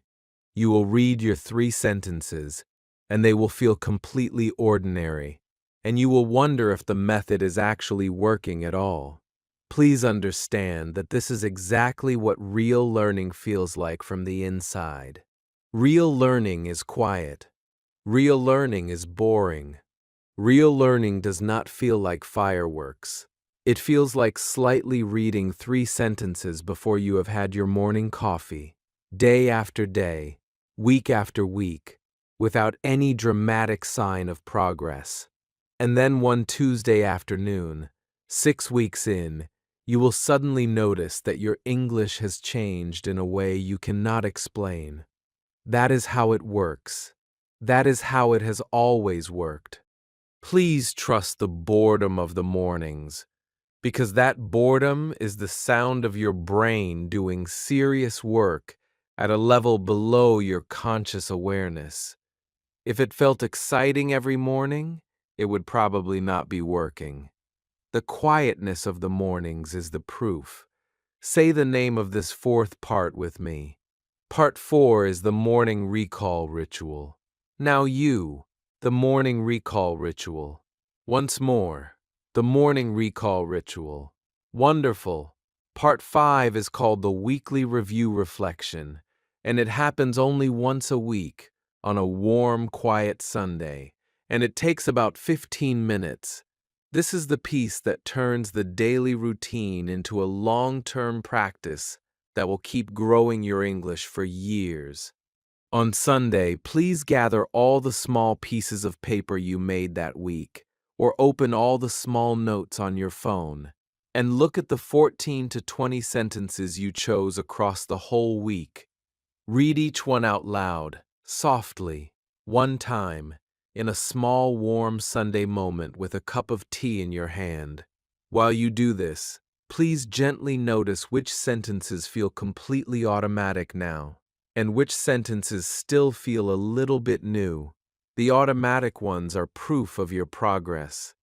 You will read your 3 sentences, and they will feel completely ordinary, and you will wonder if the method is actually working at all. Please understand that this is exactly what real learning feels like from the inside. Real learning is quiet. Real learning is boring. Real learning does not feel like fireworks. It feels like slightly reading 3 sentences before you have had your morning coffee, day after day, week after week, without any dramatic sign of progress. And then one Tuesday afternoon, 6 weeks in, you will suddenly notice that your English has changed in a way you cannot explain. That is how it works. That is how it has always worked. Please trust the boredom of the mornings, because that boredom is the sound of your brain doing serious work at a level below your conscious awareness. If it felt exciting every morning, it would probably not be working. The quietness of the mornings is the proof. Say the name of this fourth part with me. Part 4 is the morning recall ritual. Now the morning recall ritual. Once more. The morning recall ritual. Wonderful. Part 5 is called the weekly review reflection, and it happens only once a week, on a warm, quiet Sunday, and it takes about 15 minutes. This is the piece that turns the daily routine into a long-term practice that will keep growing your English for years. On Sunday, please gather all the small pieces of paper you made that week, or open all the small notes on your phone, and look at the 14 to 20 sentences you chose across the whole week. Read each one out loud, softly, one time, in a small warm Sunday moment with a cup of tea in your hand. While you do this, please gently notice which sentences feel completely automatic now, and which sentences still feel a little bit new. The automatic ones are proof of your progress.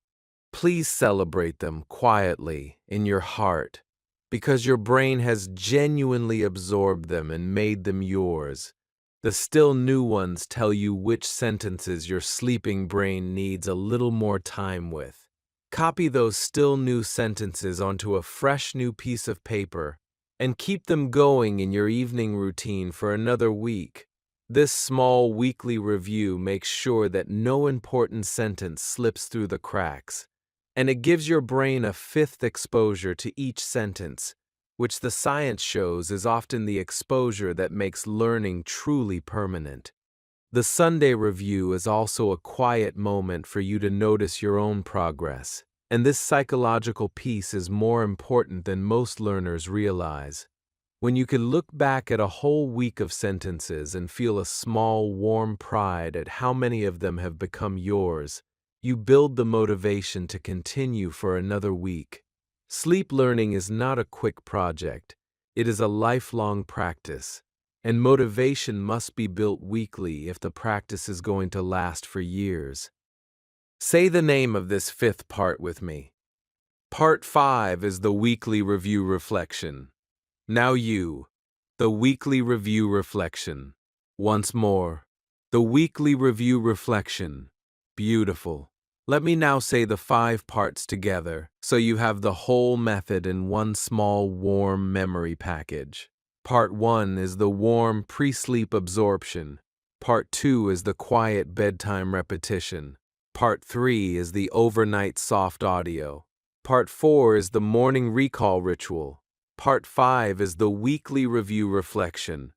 Please celebrate them quietly in your heart, because your brain has genuinely absorbed them and made them yours. The still new ones tell you which sentences your sleeping brain needs a little more time with. Copy those still new sentences onto a fresh new piece of paper and keep them going in your evening routine for another week. This small weekly review makes sure that no important sentence slips through the cracks, and it gives your brain a fifth exposure to each sentence, which the science shows is often the exposure that makes learning truly permanent. The Sunday review is also a quiet moment for you to notice your own progress, and this psychological piece is more important than most learners realize. When you can look back at a whole week of sentences and feel a small, warm pride at how many of them have become yours, you build the motivation to continue for another week. Sleep learning is not a quick project. It is a lifelong practice, and motivation must be built weekly if the practice is going to last for years. Say the name of this fifth part with me. Part 5 is the weekly review reflection. Now the weekly review reflection. Once more, the weekly review reflection. Beautiful. Let me now say the 5 parts together, so you have the whole method in one small warm memory package. Part 1 is the warm pre-sleep absorption. Part 2 is the quiet bedtime repetition. Part 3 is the overnight soft audio. Part 4 is the morning recall ritual. Part 5 is the weekly review reflection.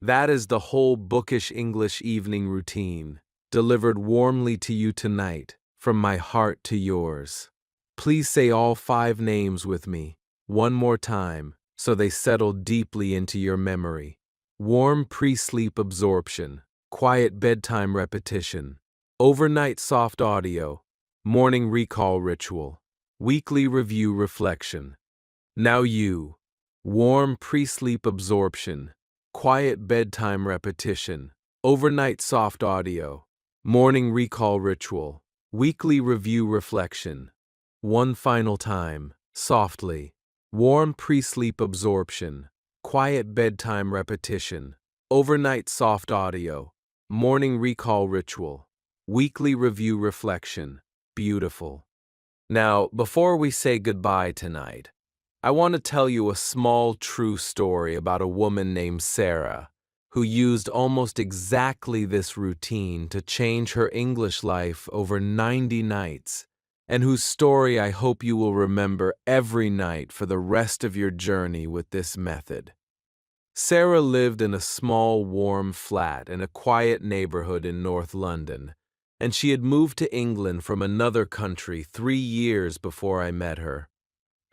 That is the whole bookish English evening routine, delivered warmly to you tonight, from my heart to yours. Please say all 5 names with me, one more time, so they settle deeply into your memory. Warm pre-sleep absorption, quiet bedtime repetition, overnight soft audio, morning recall ritual, weekly review reflection. Now warm pre-sleep absorption, quiet bedtime repetition, overnight soft audio, morning recall ritual, weekly review reflection. One final time, softly. Warm pre-sleep absorption, quiet bedtime repetition, overnight soft audio, morning recall ritual, weekly review reflection. Beautiful. Now, before we say goodbye tonight, I want to tell you a small true story about a woman named Sarah, who used almost exactly this routine to change her English life over 90 nights, and whose story I hope you will remember every night for the rest of your journey with this method. Sarah lived in a small, warm flat in a quiet neighborhood in North London, and she had moved to England from another country 3 years before I met her.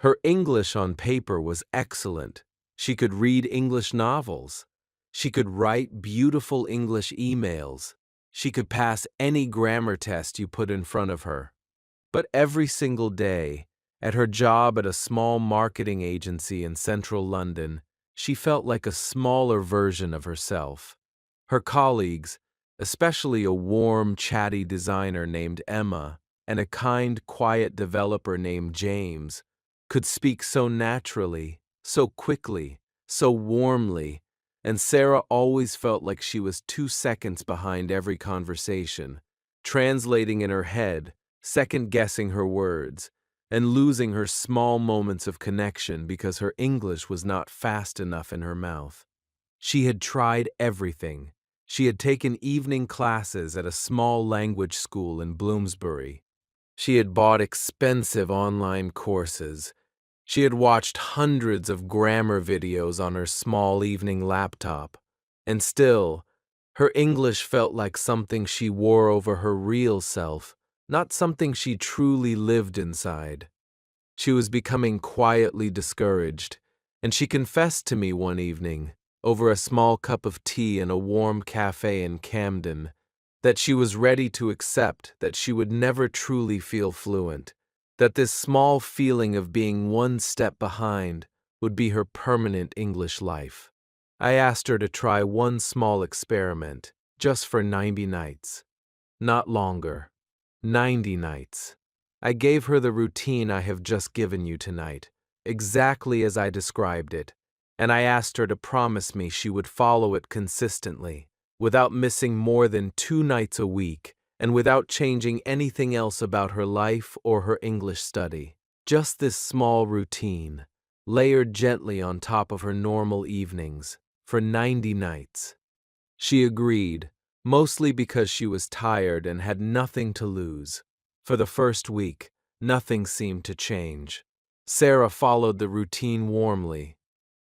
Her English on paper was excellent. She could read English novels. She could write beautiful English emails. She could pass any grammar test you put in front of her. But every single day, at her job at a small marketing agency in central London, she felt like a smaller version of herself. Her colleagues, especially a warm, chatty designer named Emma and a kind, quiet developer named James, could speak so naturally, so quickly, so warmly, and Sarah always felt like she was 2 seconds behind every conversation, translating in her head, second-guessing her words, and losing her small moments of connection because her English was not fast enough in her mouth. She had tried everything. She had taken evening classes at a small language school in Bloomsbury. She had bought expensive online courses. She had watched hundreds of grammar videos on her small evening laptop. And still, her English felt like something she wore over her real self, not something she truly lived inside. She was becoming quietly discouraged, and she confessed to me one evening, over a small cup of tea in a warm cafe in Camden, that she was ready to accept that she would never truly feel fluent, that this small feeling of being one step behind would be her permanent English life. I asked her to try one small experiment, just for 90 nights. Not longer. 90 nights. I gave her the routine I have just given you tonight, exactly as I described it, and I asked her to promise me she would follow it consistently, without missing more than 2 nights a week, and without changing anything else about her life or her English study. Just this small routine, layered gently on top of her normal evenings, for 90 nights. She agreed, mostly because she was tired and had nothing to lose. For the first week, nothing seemed to change. Sarah followed the routine warmly.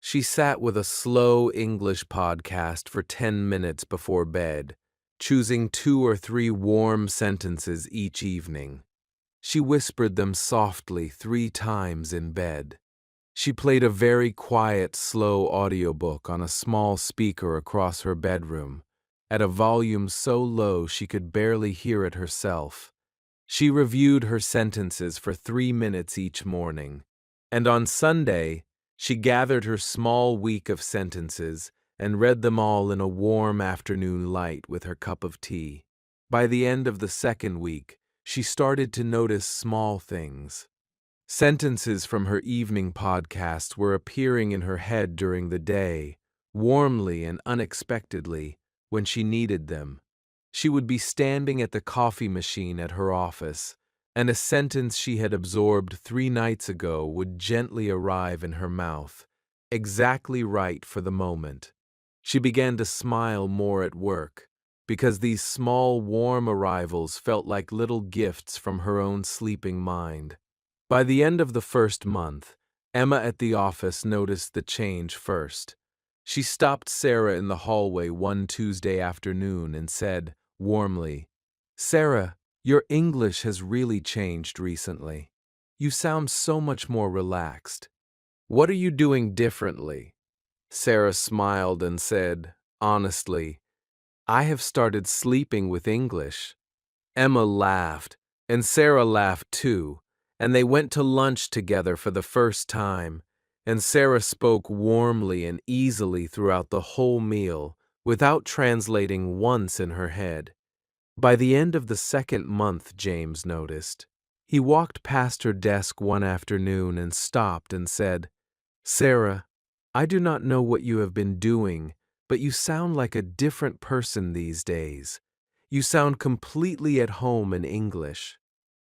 She sat with a slow English podcast for 10 minutes before bed, choosing 2 or 3 warm sentences each evening. She whispered them softly 3 times in bed. She played a very quiet, slow audiobook on a small speaker across her bedroom, at a volume so low she could barely hear it herself. She reviewed her sentences for 3 minutes each morning, and on Sunday, she gathered her small week of sentences and read them all in a warm afternoon light with her cup of tea. By the end of the second week, she started to notice small things. Sentences from her evening podcast were appearing in her head during the day, warmly and unexpectedly, when she needed them. She would be standing at the coffee machine at her office, and a sentence she had absorbed 3 nights ago would gently arrive in her mouth, exactly right for the moment. She began to smile more at work, because these small, warm arrivals felt like little gifts from her own sleeping mind. By the end of the first month, Emma at the office noticed the change first. She stopped Sarah in the hallway one Tuesday afternoon and said, warmly, "Sarah, your English has really changed recently. You sound so much more relaxed. What are you doing differently?" Sarah smiled and said, honestly, "I have started sleeping with English." Emma laughed, and Sarah laughed too, and they went to lunch together for the first time, and Sarah spoke warmly and easily throughout the whole meal, without translating once in her head. By the end of the second month, James noticed, he walked past her desk one afternoon and stopped and said, "Sarah, I do not know what you have been doing, but you sound like a different person these days. You sound completely at home in English."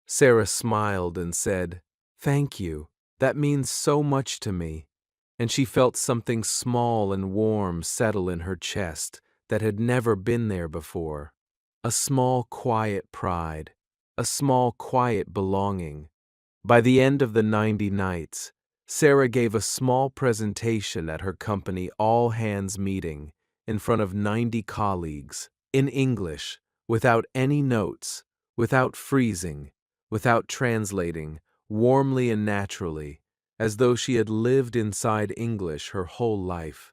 Sarah smiled and said, "Thank you. That means so much to me." And she felt something small and warm settle in her chest that had never been there before. A small, quiet pride. A small, quiet belonging. By the end of the 90 nights, Sarah gave a small presentation at her company all-hands meeting in front of 90 colleagues, in English, without any notes, without freezing, without translating, warmly and naturally, as though she had lived inside English her whole life.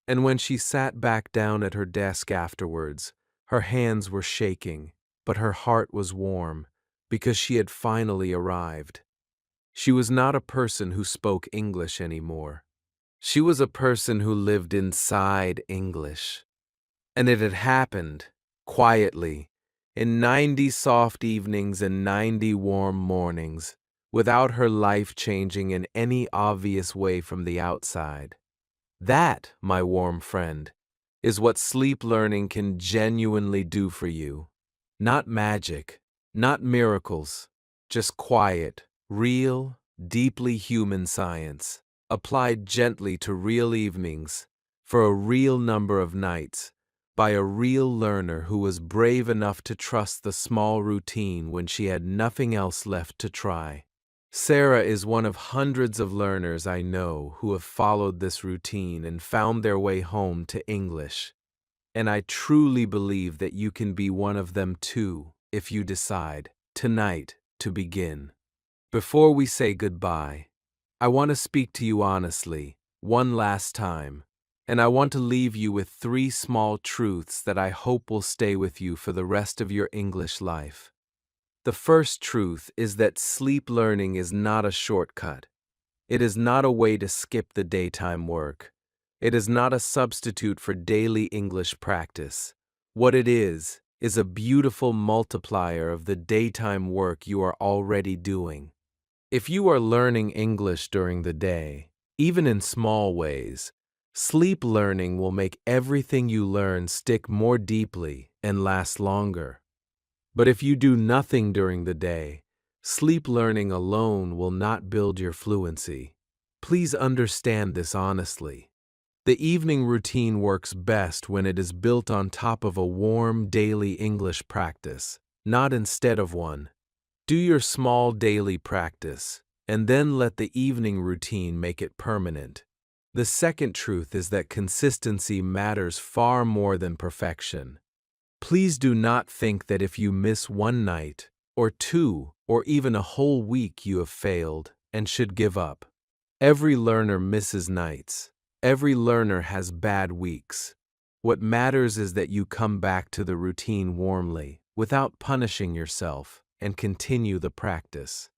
And when she sat back down at her desk afterwards, her hands were shaking, but her heart was warm, because she had finally arrived. She was not a person who spoke English anymore. She was a person who lived inside English. And it had happened, quietly, in 90 soft evenings and 90 warm mornings, without her life changing in any obvious way from the outside. That, my warm friend, is what sleep learning can genuinely do for you. Not magic, not miracles, just quiet, real, deeply human science, applied gently to real evenings, for a real number of nights, by a real learner who was brave enough to trust the small routine when she had nothing else left to try. Sarah is one of hundreds of learners I know who have followed this routine and found their way home to English. And I truly believe that you can be one of them too, if you decide, tonight, to begin. Before we say goodbye, I want to speak to you honestly, one last time, and I want to leave you with 3 small truths that I hope will stay with you for the rest of your English life. The first truth is that sleep learning is not a shortcut. It is not a way to skip the daytime work. It is not a substitute for daily English practice. What it is a beautiful multiplier of the daytime work you are already doing. If you are learning English during the day, even in small ways, sleep learning will make everything you learn stick more deeply and last longer. But if you do nothing during the day, sleep learning alone will not build your fluency. Please understand this honestly. The evening routine works best when it is built on top of a warm daily English practice, not instead of one. Do your small daily practice, and then let the evening routine make it permanent. The second truth is that consistency matters far more than perfection. Please do not think that if you miss one night, or 2, or even a whole week you have failed and should give up. Every learner misses nights. Every learner has bad weeks. What matters is that you come back to the routine warmly, without punishing yourself, and continue the practice.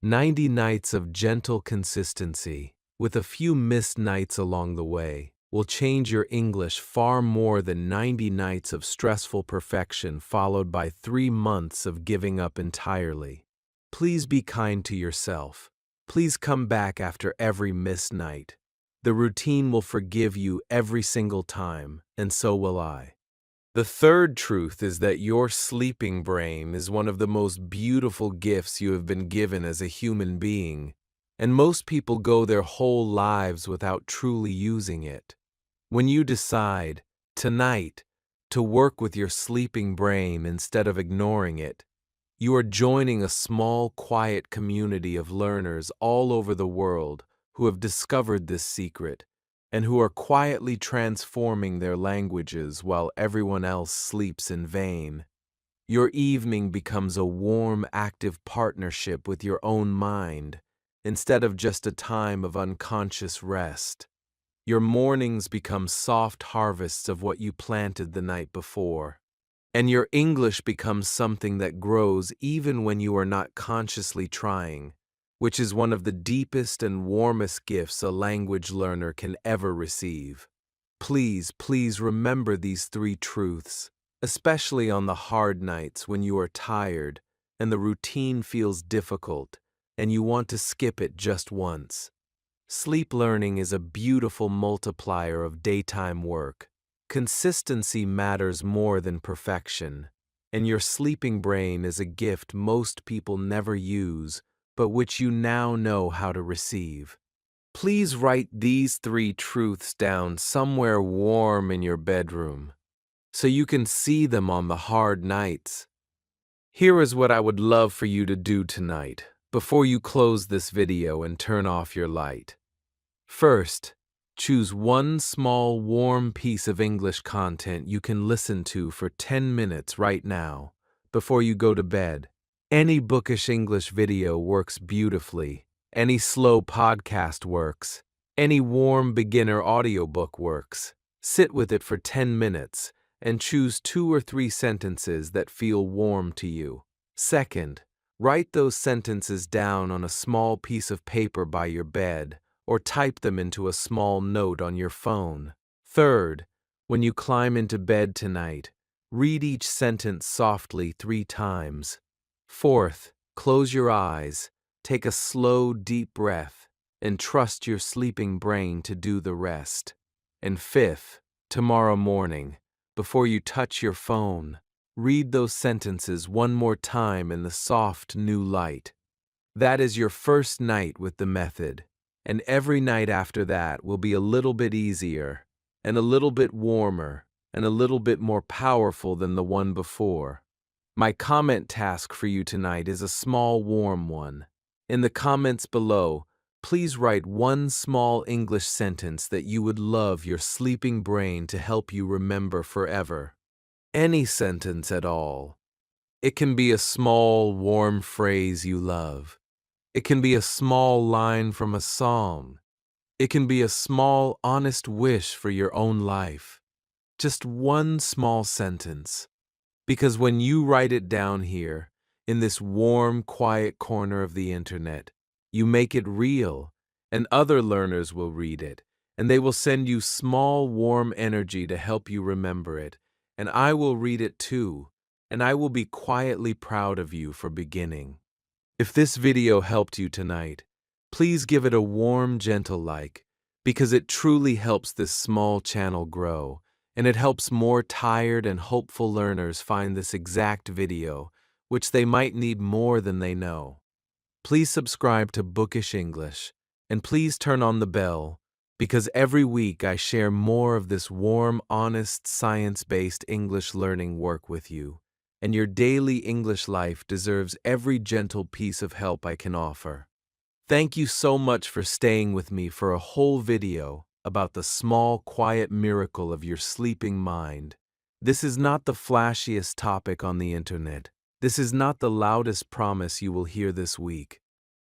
90 nights of gentle consistency, with a few missed nights along the way, will change your English far more than 90 nights of stressful perfection followed by 3 months of giving up entirely. Please be kind to yourself. Please come back after every missed night. The routine will forgive you every single time, and so will I. The third truth is that your sleeping brain is one of the most beautiful gifts you have been given as a human being, and most people go their whole lives without truly using it. When you decide, tonight, to work with your sleeping brain instead of ignoring it, you are joining a small, quiet community of learners all over the world who have discovered this secret and who are quietly transforming their languages while everyone else sleeps in vain. Your evening becomes a warm, active partnership with your own mind, instead of just a time of unconscious rest. Your mornings become soft harvests of what you planted the night before. And your English becomes something that grows even when you are not consciously trying, which is one of the deepest and warmest gifts a language learner can ever receive. Please, please remember these 3 truths, especially on the hard nights when you are tired and the routine feels difficult and you want to skip it just once. Sleep learning is a beautiful multiplier of daytime work. Consistency matters more than perfection, and your sleeping brain is a gift most people never use, but which you now know how to receive. Please write these 3 truths down somewhere warm in your bedroom, so you can see them on the hard nights. Here is what I would love for you to do tonight, before you close this video and turn off your light. First, choose one small, warm piece of English content you can listen to for 10 minutes right now, before you go to bed. Any bookish English video works beautifully. Any slow podcast works. Any warm beginner audiobook works. Sit with it for 10 minutes and choose 2 or 3 sentences that feel warm to you. Second, write those sentences down on a small piece of paper by your bed, or type them into a small note on your phone. Third, when you climb into bed tonight, read each sentence softly 3 times. Fourth, close your eyes, take a slow, deep breath, and trust your sleeping brain to do the rest. And fifth, tomorrow morning, before you touch your phone, read those sentences one more time in the soft new light. That is your first night with the method, and every night after that will be a little bit easier, and a little bit warmer, and a little bit more powerful than the one before. My comment task for you tonight is a small, warm one. In the comments below, please write one small English sentence that you would love your sleeping brain to help you remember forever. Any sentence at all. It can be a small, warm phrase you love. It can be a small line from a song. It can be a small, honest wish for your own life. Just one small sentence. Because when you write it down here, in this warm, quiet corner of the internet, you make it real, and other learners will read it, and they will send you small, warm energy to help you remember it, and I will read it too, and I will be quietly proud of you for beginning. If this video helped you tonight, please give it a warm, gentle like, because it truly helps this small channel grow, and it helps more tired and hopeful learners find this exact video, which they might need more than they know. Please subscribe to Bookish English, and please turn on the bell, because every week I share more of this warm, honest, science-based English learning work with you, and your daily English life deserves every gentle piece of help I can offer. Thank you so much for staying with me for a whole video about the small, quiet miracle of your sleeping mind. This is not the flashiest topic on the internet. This is not the loudest promise you will hear this week.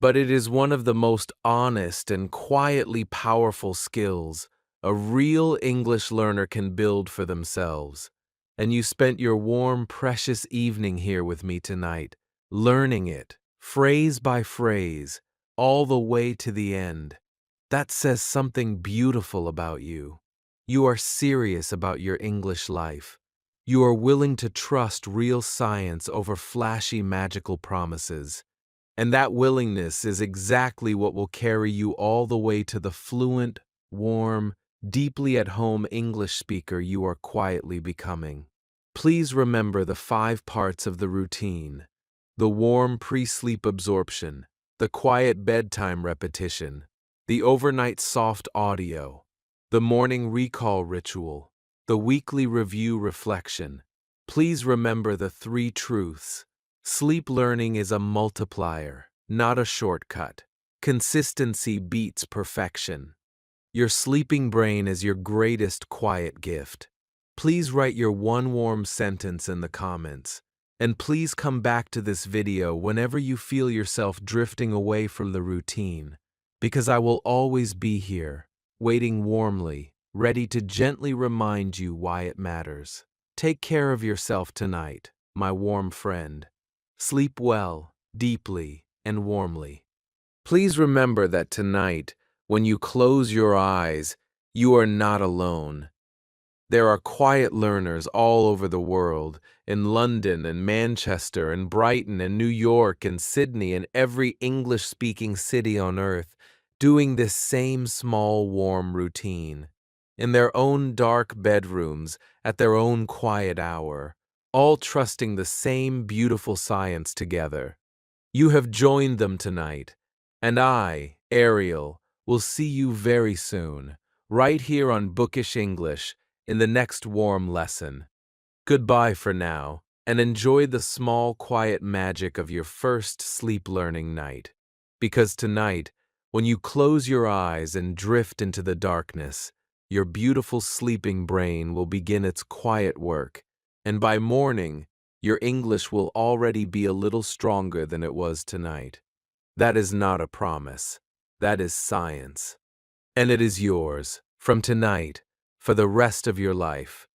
but it is one of the most honest and quietly powerful skills a real English learner can build for themselves. And you spent your warm, precious evening here with me tonight, learning it, phrase by phrase, all the way to the end. That says something beautiful about you. You are serious about your English life. You are willing to trust real science over flashy magical promises. And that willingness is exactly what will carry you all the way to the fluent, warm, deeply at home English speaker you are quietly becoming. Please remember the 5 parts of the routine: the warm pre-sleep absorption, the quiet bedtime repetition, the overnight soft audio, the morning recall ritual, the weekly review reflection. Please remember the 3 truths. Sleep learning is a multiplier, not a shortcut. Consistency beats perfection. Your sleeping brain is your greatest quiet gift. Please write your one warm sentence in the comments. And please come back to this video whenever you feel yourself drifting away from the routine, because I will always be here, waiting warmly, ready to gently remind you why it matters. Take care of yourself tonight, my warm friend. Sleep well, deeply, and warmly. Please remember that tonight, when you close your eyes, you are not alone. There are quiet learners all over the world, in London and Manchester and Brighton and New York and Sydney and every English-speaking city on earth, doing this same small, warm routine, in their own dark bedrooms, at their own quiet hour, all trusting the same beautiful science together. You have joined them tonight, and I, Ariel, will see you very soon, right here on Bookish English, in the next warm lesson. Goodbye for now, and enjoy the small, quiet magic of your first sleep learning night. Because tonight, when you close your eyes and drift into the darkness, your beautiful sleeping brain will begin its quiet work, and by morning, your English will already be a little stronger than it was tonight. That is not a promise. That is science. And it is yours, from tonight, for the rest of your life.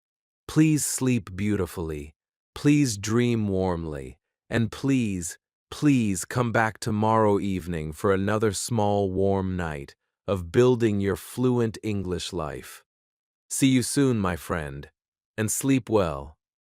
Please sleep beautifully, please dream warmly, and please, please come back tomorrow evening for another small warm night of building your fluent English life. See you soon, my friend, and sleep well.